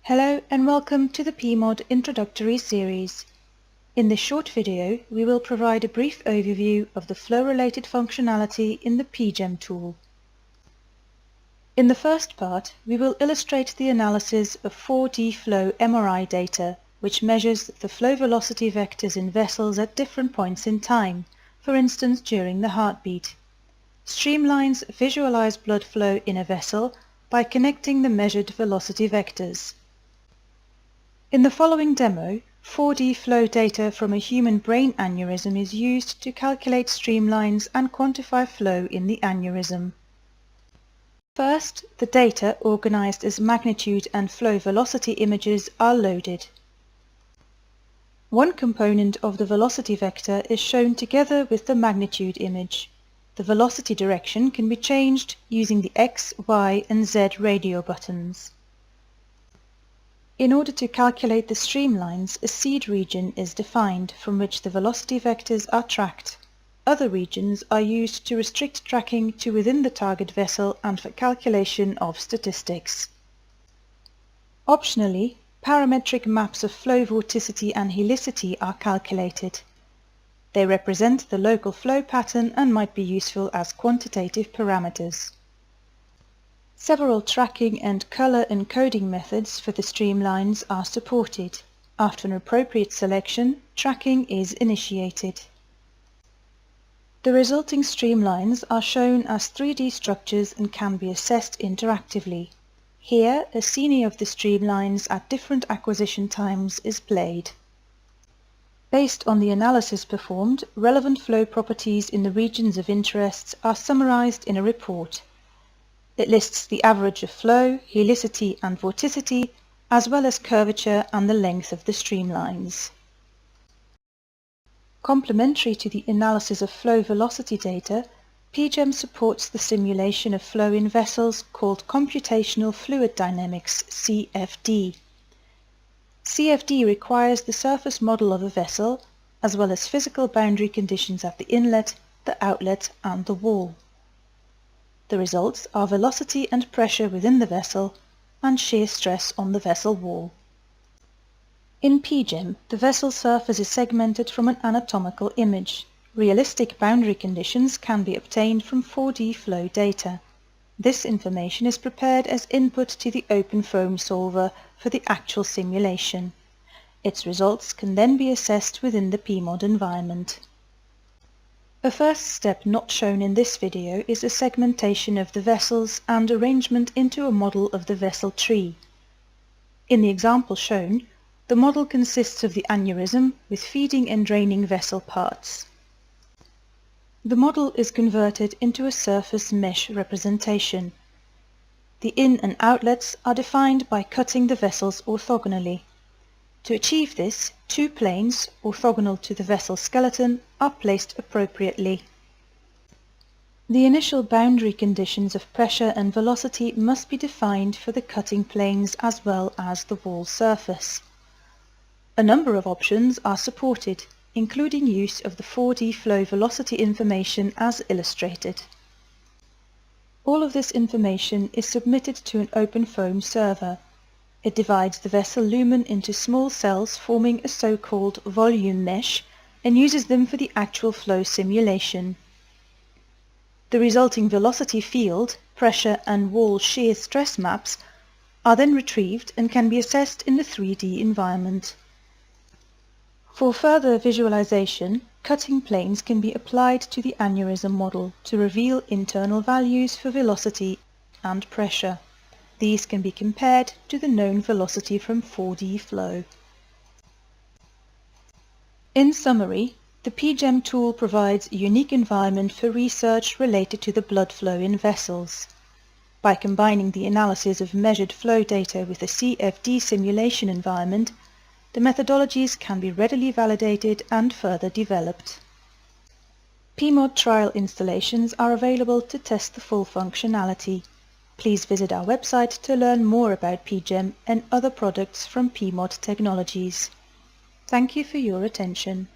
Hello and welcome to the PMod Introductory Series. In this short video, we will provide a brief overview of the flow-related functionality in the PGEM tool. In the first part, we will illustrate the analysis of 4D flow MRI data, which measures the flow velocity vectors in vessels at different points in time, for instance during the heartbeat. Streamlines visualize blood flow in a vessel by connecting the measured velocity vectors. In the following demo, 4D flow data from a human brain aneurysm is used to calculate streamlines and quantify flow in the aneurysm. First, the data organized as magnitude and flow velocity images are loaded. One component of the velocity vector is shown together with the magnitude image. The velocity direction can be changed using the X, Y, and Z radio buttons. In order to calculate the streamlines, a seed region is defined from which the velocity vectors are tracked. Other regions are used to restrict tracking to within the target vessel and for calculation of statistics. Optionally, parametric maps of flow vorticity and helicity are calculated. They represent the local flow pattern and might be useful as quantitative parameters. Several tracking and color encoding methods for the streamlines are supported. After an appropriate selection, tracking is initiated. The resulting streamlines are shown as 3D structures and can be assessed interactively. Here, a scene of the streamlines at different acquisition times is played. Based on the analysis performed, relevant flow properties in the regions of interest are summarized in a report. It lists the average of flow, helicity and vorticity, as well as curvature and the length of the streamlines. Complementary to the analysis of flow velocity data, PGEM supports the simulation of flow in vessels called computational fluid dynamics, CFD. CFD requires the surface model of a vessel, as well as physical boundary conditions at the inlet, the outlet and the wall. The results are velocity and pressure within the vessel and shear stress on the vessel wall. In PGEM, the vessel surface is segmented from an anatomical image. Realistic boundary conditions can be obtained from 4D flow data. This information is prepared as input to the OpenFOAM solver for the actual simulation. Its results can then be assessed within the PMod environment. A first step not shown in this video is a segmentation of the vessels and arrangement into a model of the vessel tree. In the example shown, the model consists of the aneurysm with feeding and draining vessel parts. The model is converted into a surface mesh representation. The in and outlets are defined by cutting the vessels orthogonally. To achieve this, two planes, orthogonal to the vessel skeleton, are placed appropriately. The initial boundary conditions of pressure and velocity must be defined for the cutting planes as well as the wall surface. A number of options are supported, including use of the 4D flow velocity information as illustrated. All of this information is submitted to an OpenFOAM server. It divides the vessel lumen into small cells forming a so-called volume mesh and uses them for the actual flow simulation. The resulting velocity field, pressure and wall shear stress maps are then retrieved and can be assessed in the 3D environment. For further visualization, cutting planes can be applied to the aneurysm model to reveal internal values for velocity and pressure. These can be compared to the known velocity from 4D flow. In summary, the PGEM tool provides a unique environment for research related to the blood flow in vessels. By combining the analysis of measured flow data with a CFD simulation environment, the methodologies can be readily validated and further developed. PMod trial installations are available to test the full functionality. Please visit our website to learn more about PGEM and other products from PMod Technologies. Thank you for your attention.